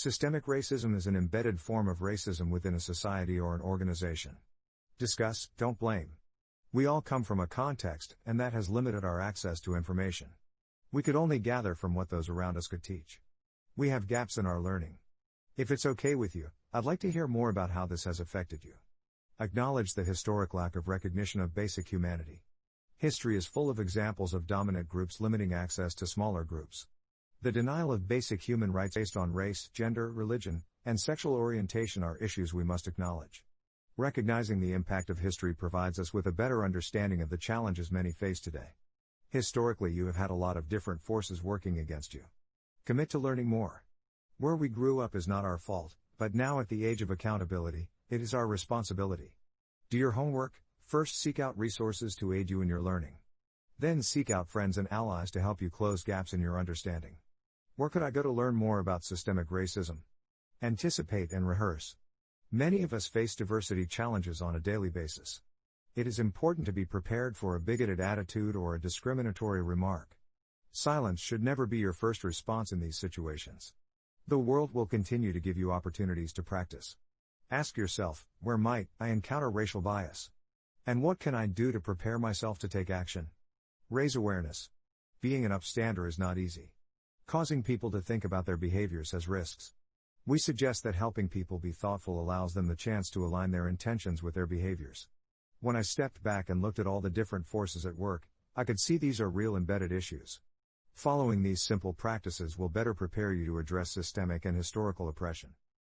Systemic racism is an embedded form of racism within a society or an organization. Discuss, don't blame. We all come from a context, and that has limited our access to information. We could only gather from what those around us could teach. We have gaps in our learning. If it's okay with you, I'd like to hear more about how this has affected you. Acknowledge the historic lack of recognition of basic humanity. History is full of examples of dominant groups limiting access to smaller groups. The denial of basic human rights based on race, gender, religion, and sexual orientation are issues we must acknowledge. Recognizing the impact of history provides us with a better understanding of the challenges many face today. Historically, you have had a lot of different forces working against you. Commit to learning more. Where we grew up is not our fault, but now at the age of accountability, it is our responsibility. Do your homework. First, seek out resources to aid you in your learning. Then seek out friends and allies to help you close gaps in your understanding. Where could I go to learn more about systemic racism? Anticipate and rehearse. Many of us face diversity challenges on a daily basis. It is important to be prepared for a bigoted attitude or a discriminatory remark. Silence should never be your first response in these situations. The world will continue to give you opportunities to practice. Ask yourself, where might I encounter racial bias? And what can I do to prepare myself to take action? Raise awareness. Being an upstander is not easy. Causing people to think about their behaviors has risks. We suggest that helping people be thoughtful allows them the chance to align their intentions with their behaviors. When I stepped back and looked at all the different forces at work, I could see these are real embedded issues. Following these simple practices will better prepare you to address systemic and historical oppression.